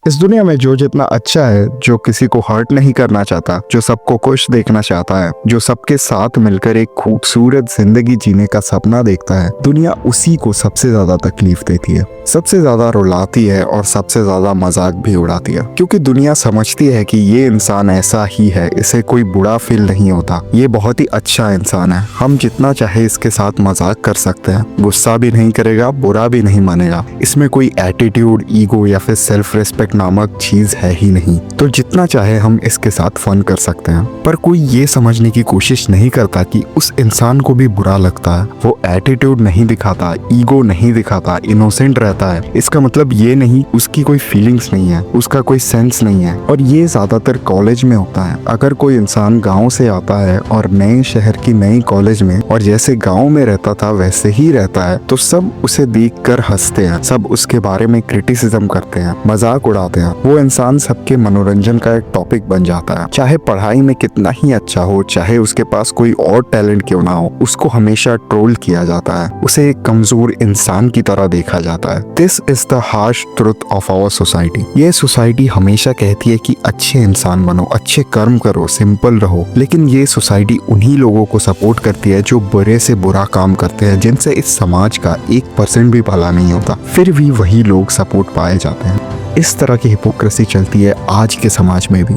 इस दुनिया में जो जितना अच्छा है, जो किसी को हर्ट नहीं करना चाहता, जो सबको खुश देखना चाहता है, जो सबके साथ मिलकर एक खूबसूरत जिंदगी जीने का सपना देखता है, दुनिया उसी को सबसे ज्यादा तकलीफ देती है, सबसे ज्यादा रुलाती है और सबसे ज्यादा मजाक भी उड़ाती है। क्योंकि दुनिया समझती है कि ये इंसान ऐसा ही है, इसे कोई बुरा फील नहीं होता, ये बहुत ही अच्छा इंसान है, हम जितना चाहे इसके साथ मजाक कर सकते हैं, गुस्सा भी नहीं करेगा, बुरा भी नहीं मानेगा, इसमें कोई एटीट्यूड, ईगो या फिर सेल्फ रिस्पेक्ट नामक चीज है ही नहीं। तो जितना चाहे हम इसके साथ फन कर सकते हैं, पर कोई ये समझने की कोशिश नहीं करता कि उस इंसान को भी बुरा लगता है, वो एटीट्यूड नहीं दिखाता, ईगो नहीं दिखाता, इनोसेंट रहता है। इसका मतलब ये नहीं उसकी कोई फीलिंग्स नहीं है, उसका कोई सेंस नहीं है। और ये ज्यादातर कॉलेज में होता है। अगर कोई इंसान गाँव से आता है और नए शहर की नई कॉलेज में, और जैसे गाँव में रहता था वैसे ही रहता है, तो सब उसे देख कर हंसते हैं, सब उसके बारे में क्रिटिसिज्म करते हैं, मजाक उड़ाते हैं। वो इंसान सबके मनोरंजन का एक टॉपिक बन जाता है। चाहे पढ़ाई में कितना ही अच्छा हो, चाहे उसके पास कोई और टैलेंट क्यों ना हो, उसको हमेशा ट्रोल किया जाता है, उसे एक कमजोर इंसान की तरह देखा जाता है। This is the harsh truth of our society. ये सोसाइटी हमेशा कहती है कि अच्छे इंसान बनो, अच्छे कर्म करो, सिंपल रहो, लेकिन ये सोसाइटी उन्हीं लोगों को सपोर्ट करती है जो बुरे से बुरा काम करते हैं, जिनसे इस समाज का 1% भी भला नहीं होता, फिर भी वही लोग सपोर्ट पाए जाते हैं। इस तरह की हिपोक्रेसी चलती है आज के समाज में भी।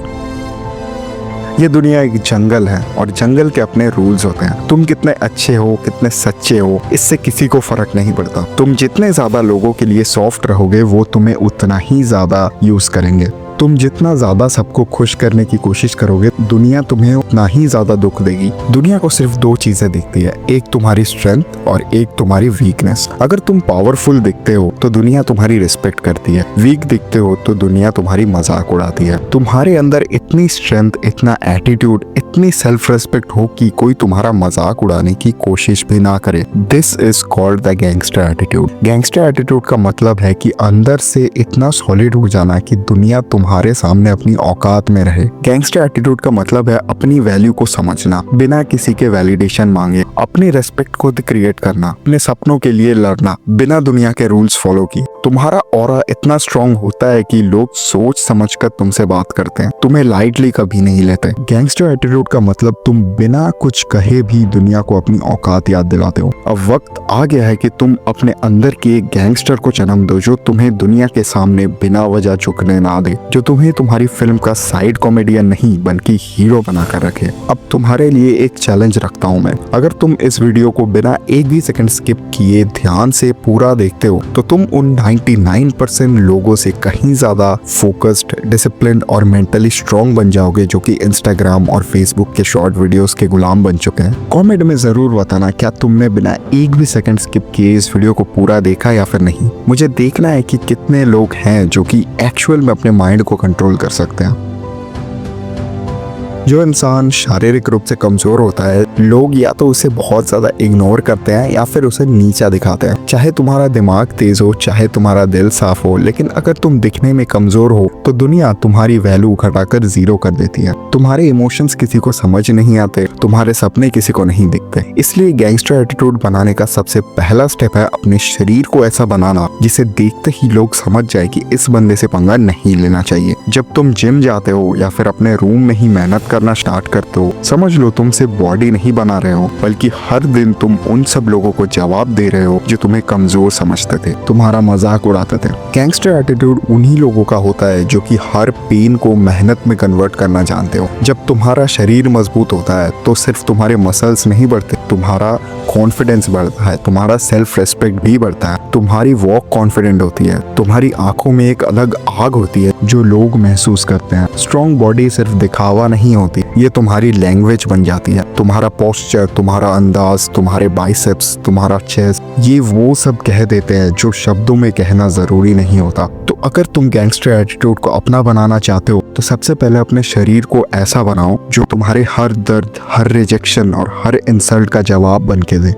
ये दुनिया एक जंगल है और जंगल के अपने रूल्स होते हैं। तुम कितने अच्छे हो, कितने सच्चे हो, इससे किसी को फर्क नहीं पड़ता। तुम जितने ज्यादा लोगों के लिए सॉफ्ट रहोगे, वो तुम्हें उतना ही ज्यादा यूज करेंगे। तुम जितना ज्यादा सबको खुश करने की कोशिश करोगे, दुनिया तुम्हें उतना ही ज्यादा दुख देगी। दुनिया को सिर्फ दो चीजें दिखती है, एक तुम्हारी स्ट्रेंथ और एक तुम्हारी वीकनेस। अगर तुम पावरफुल दिखते हो तो दुनिया तुम्हारी रिस्पेक्ट करती है, वीक दिखते हो तो दुनिया तुम्हारी मजाक उड़ाती है। तुम्हारे अंदर इतनी स्ट्रेंथ, इतना एटीट्यूड, इतनी सेल्फ रिस्पेक्ट हो कि कोई तुम्हारा मजाक उड़ाने की कोशिश भी ना करे। This is called the gangster attitude. Gangster attitude का मतलब है कि अंदर से इतना सॉलिड हो जाना कि दुनिया तुम्हारे सामने अपनी औकात में रहे। गैंगस्टर एटीट्यूड का मतलब है अपनी वैल्यू को समझना, बिना किसी के वैलिडेशन मांगे, अपनी रेस्पेक्ट खुद क्रिएट करना, अपने सपनों के लिए लड़ना, बिना दुनिया के रूल्स फॉलो किए। तुम्हारा ऑरा इतना स्ट्रांग होता है कि लोग सोच समझकर तुमसे बात करते हैं, तुम्हें लाइटली कभी नहीं लेते। गैंगस्टर एटीट्यूड का मतलब तुम बिना कुछ कहे भी दुनिया को अपनी औकात याद दिलाते हो। अब वक्त आ गया है कि तुम अपने अंदर के एक गैंगस्टर को जन्म दो, जो तुम्हें दुनिया के सामने बिना वजह झुकने ना दे, जो तुम्हें तुम्हारी फिल्म का साइड कॉमेडियन नहीं बल्कि हीरो बनाकर रखे। अब तुम्हारे लिए एक चैलेंज रखता हूं मैं। अगर तुम इस वीडियो को बिना एक भी सेकंड स्किप किए ध्यान से पूरा देखते हो, तो तुम उन 99% लोगों से कहीं ज्यादा फोकस्ड, डिसिप्लिन्ड और मेंटली स्ट्रांग बन जाओगे, जो कि इंस्टाग्राम और फेसबुक के शॉर्ट वीडियोस के गुलाम बन चुके हैं। कमेंट में जरूर बताना क्या तुमने बिना एक भी सेकंड स्किप किए इस वीडियो को पूरा देखा या फिर नहीं। मुझे देखना है कि कितने लोग हैं जो कि एक्चुअल में अपने माइंड को कंट्रोल कर सकते हैं। जो इंसान शारीरिक रूप से कमजोर होता है, लोग या तो उसे बहुत ज्यादा इग्नोर करते हैं या फिर उसे नीचा दिखाते हैं। चाहे तुम्हारा दिमाग तेज हो, चाहे तुम्हारा दिल साफ हो, लेकिन अगर तुम दिखने में कमजोर हो तो दुनिया तुम्हारी वैल्यू घटाकर 0 कर देती है। तुम्हारे इमोशंस किसी को समझ नहीं आते, तुम्हारे सपने किसी को नहीं दिखते। इसलिए गैंगस्टर एटीट्यूड बनाने का सबसे पहला स्टेप है अपने शरीर को ऐसा बनाना जिसे देखते ही लोग समझ जाए कि इस बंदे से पंगा नहीं लेना चाहिए। जब तुम जिम जाते हो या फिर अपने रूम में ही मेहनत करना स्टार्ट करते हो, समझ लो तुम सिर्फ बॉडी नहीं बना रहे हो, बल्कि हर दिन तुम उन सब लोगों को जवाब दे रहे हो जो तुम्हें कमजोर समझते थे, तुम्हारा मजाक उड़ाते थे। गैंगस्टर एटीट्यूड उन्हीं लोगों का होता है जो कि हर पेन को मेहनत में कन्वर्ट करना जानते हो। जब तुम्हारा शरीर मजबूत होता है तो सिर्फ तुम्हारे मसल्स नहीं बढ़ते, तुम्हारा कॉन्फिडेंस बढ़ता है, तुम्हारा सेल्फ रेस्पेक्ट भी बढ़ता है, तुम्हारी वॉक कॉन्फिडेंट होती है, तुम्हारी आंखों में एक अलग आग होती है जो लोग महसूस करते हैं। स्ट्रॉन्ग बॉडी सिर्फ दिखावा नहीं होती, ये तुम्हारी लैंग्वेज बन जाती है। तुम्हारा पोस्चर, तुम्हारा अंदाज, तुम्हारे बाइसेप्स, तुम्हारा चेस्ट, ये वो सब कह देते हैं जो शब्दों में कहना जरूरी नहीं होता। तो अगर तुम गैंगस्टर एटीट्यूड को अपना बनाना चाहते हो तो सबसे पहले अपने शरीर को ऐसा बनाओ जो तुम्हारे हर दर्द, हर रिजेक्शन और हर इंसल्ट का जवाब बन के दे।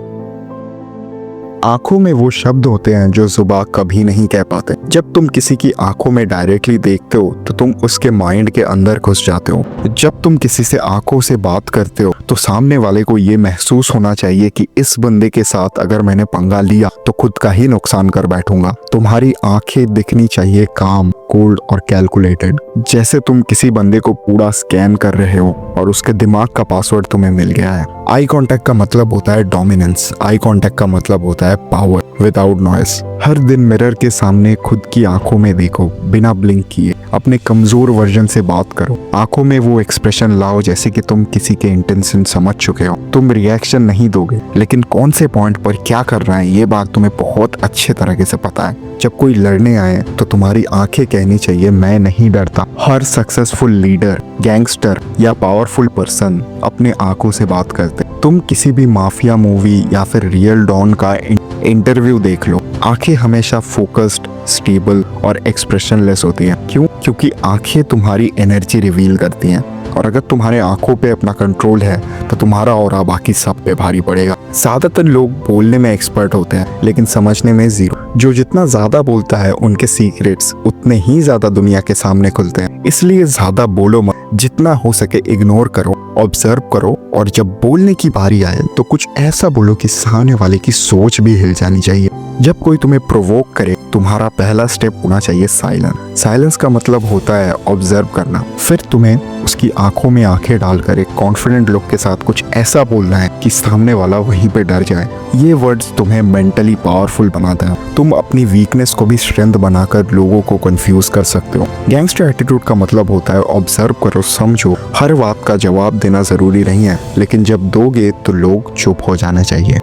आंखों में वो शब्द होते हैं जो जुबान कभी नहीं कह पाते। जब तुम किसी की आंखों में डायरेक्टली देखते हो तो तुम उसके माइंड के अंदर घुस जाते हो। जब तुम किसी से आंखों से बात करते हो तो सामने वाले को ये महसूस होना चाहिए कि इस बंदे के साथ अगर मैंने पंगा लिया तो खुद का ही नुकसान कर बैठूंगा। तुम्हारी आंखें दिखनी चाहिए काम, कोल्ड और कैलकुलेटेड, जैसे तुम किसी बंदे को पूरा स्कैन कर रहे हो और उसके दिमाग का पासवर्ड तुम्हें मिल गया है। आई कांटेक्ट का मतलब होता है डोमिनेंस। आई कांटेक्ट का मतलब होता है पावर विदाउट नॉइस। हर दिन मिरर के सामने खुद की आंखों में देखो, बिना ब्लिंक किए अपने कमजोर वर्जन से बात करो। आंखों में वो एक्सप्रेशन लाओ जैसे कि तुम किसी के इंटेंशन समझ चुके हो। तुम रिएक्शन नहीं दोगे, लेकिन कौन से पॉइंट पर क्या कर रहा है ये बात तुम्हें बहुत अच्छे तरीके से पता है। जब कोई लड़ने आए तो तुम्हारी आंखें कहनी चाहिए मैं नहीं डरता। हर सक्सेसफुल लीडर, गैंगस्टर या पावरफुल पर्सन अपने आंखों से बात करते। तुम किसी भी माफिया मूवी या फिर रियल डॉन का इंटरव्यू देख लो, आंखें हमेशा फोकस्ड, स्टेबल और एक्सप्रेशनलेस होती हैं। क्यों? क्योंकि आंखें तुम्हारी एनर्जी रिवील करती हैं, और अगर तुम्हारे आंखों पे अपना कंट्रोल है तो तुम्हारा ऑरा बाकी सब पे भारी पड़ेगा। ज्यादातर लोग बोलने में एक्सपर्ट होते हैं लेकिन समझने में जीरो। जो जितना ज्यादा बोलता है उनके सीक्रेट्स उतने ही ज्यादा दुनिया के सामने खुलते हैं। इसलिए ज्यादा बोलो मत, जितना हो सके इग्नोर करो, ऑब्जर्व करो, और जब बोलने की बारी आए तो कुछ ऐसा बोलो कि सामने वाले की सोच भी हिल जानी चाहिए। जब कोई तुम्हें प्रोवोक करे तुम्हारा पहला स्टेप होना चाहिए साइलेंस। साइलेंस का मतलब होता है ऑब्जर्व करना। फिर तुम्हें उसकी आंखों में आंखें डालकर एक कॉन्फिडेंट लुक के साथ कुछ ऐसा बोलना है कि सामने वाला वहीं पे डर जाए। ये वर्ड्स तुम्हें मेंटली पावरफुल बनाते हैं। तुम अपनी वीकनेस को भी स्ट्रेंथ बनाकर लोगों को कंफ्यूज कर सकते हो। गैंगस्टर एटीट्यूड का मतलब होता है ऑब्जर्व करो, समझो। हर बात का जवाब देना जरूरी नहीं है, लेकिन जब दोगे तो लोग चुप हो जाना चाहिए।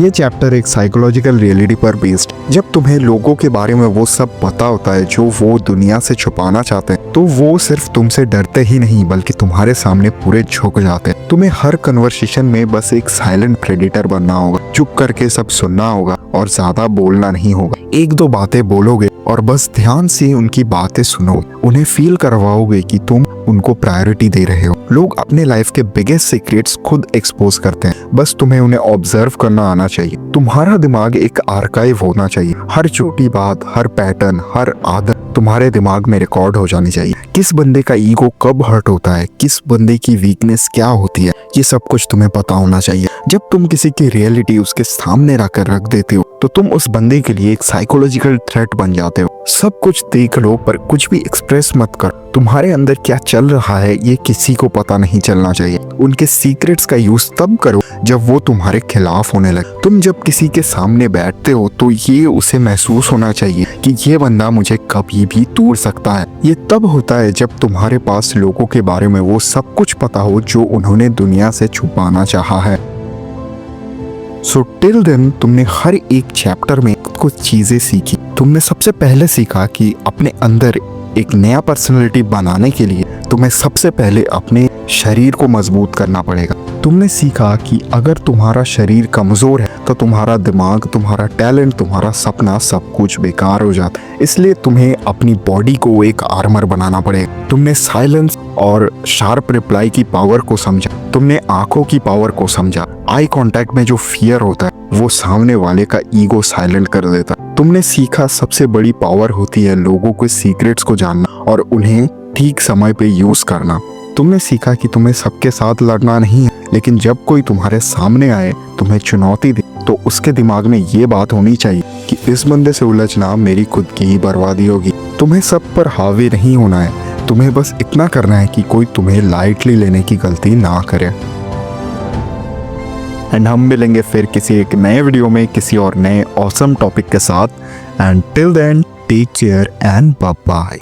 ये चैप्टर एक साइकोलॉजिकल रियलिटी पर बेस्ड। जब तुम्हें लोगों के बारे में वो सब पता होता है जो वो दुनिया से छुपाना चाहते हैं, तो वो सिर्फ तुमसे डरते ही नहीं बल्कि तुम्हारे सामने पूरे झुक जाते हैं। तुम्हें हर कन्वर्सेशन में बस एक साइलेंट प्रेडिटर बनना होगा, चुप करके सब सुनना होगा और ज्यादा बोलना नहीं होगा। एक दो बातें बोलोगे और बस ध्यान से उनकी बातें सुनो, उन्हें फील करवाओगे कि तुम उनको प्रायोरिटी दे रहे हो। लोग अपने लाइफ के बिगेस्ट सीक्रेट्स खुद एक्सपोज करते हैं, बस तुम्हें उन्हें ऑब्जर्व करना आना चाहिए। तुम्हारा दिमाग एक आर्काइव होना चाहिए। हर छोटी बात, हर पैटर्न, हर आदत तुम्हारे दिमाग में रिकॉर्ड हो जानी चाहिए। किस बंदे का ईगो कब हर्ट होता है, किस बंदे की वीकनेस क्या होती है, ये सब कुछ तुम्हें पता होना चाहिए। जब तुम किसी की रियलिटी उसके सामने रखकर रख देते हो तो तुम उस बंदे के लिए एक साइकोलॉजिकल थ्रेट बन जाते हो। सब कुछ देख लो पर कुछ भी एक्सप्रेस मत करो। तुम्हारे अंदर क्या चल रहा है ये किसी को पता नहीं चलना चाहिए। उनके सीक्रेट्स का यूज तब करो जब वो तुम्हारे खिलाफ होने लगे। तुम जब किसी के सामने बैठते हो तो ये उसे महसूस होना चाहिए कि ये बंदा मुझे कभी भी तोड़ सकता है। ये तब होता है जब तुम्हारे पास लोगों के बारे में वो सब कुछ पता हो जो उन्होंने दुनिया से छुपाना चाहा है। सो टिल देन तुमने हर एक चैप्टर में कुछ चीजें सीखी। तुमने सबसे पहले सीखा कि अपने अंदर एक नया पर्सनालिटी बनाने के लिए तुम्हें सबसे पहले अपने शरीर को मजबूत करना पड़ेगा। तुमने सीखा कि अगर तुम्हारा शरीर कमजोर है तो तुम्हारा दिमाग, तुम्हारा टैलेंट, तुम्हारा सपना सब कुछ बेकार हो जाता है। इसलिए तुम्हें अपनी बॉडी को एक आर्मर बनाना पड़ेगा। तुमने साइलेंस और शार्प रिप्लाई की पावर को समझा। तुमने आंखों की पावर को समझा। आई कांटेक्ट में जो फियर होता है वो सामने वाले का ईगो साइलेंट कर देता है। तुमने सीखा सबसे बड़ी पावर होती है लोगों के सीक्रेट्स को जानना और उन्हें ठीक समय पे यूज करना। तुमने सीखा कि तुम्हें सबके साथ लड़ना नहीं है, लेकिन जब कोई तुम्हारे सामने आए, तुम्हें चुनौती दे, तो उसके दिमाग में ये बात होनी चाहिए कि इस बंदे से उलझना मेरी खुद की ही बर्बादी होगी। तुम्हें सब पर हावी नहीं होना है, तुम्हें बस इतना करना है कि कोई तुम्हें लाइटली लेने की गलती ना करे। एंड हम मिलेंगे फिर किसी एक नए वीडियो में किसी और नए ऑसम टॉपिक के साथ। And till then take care and bye bye.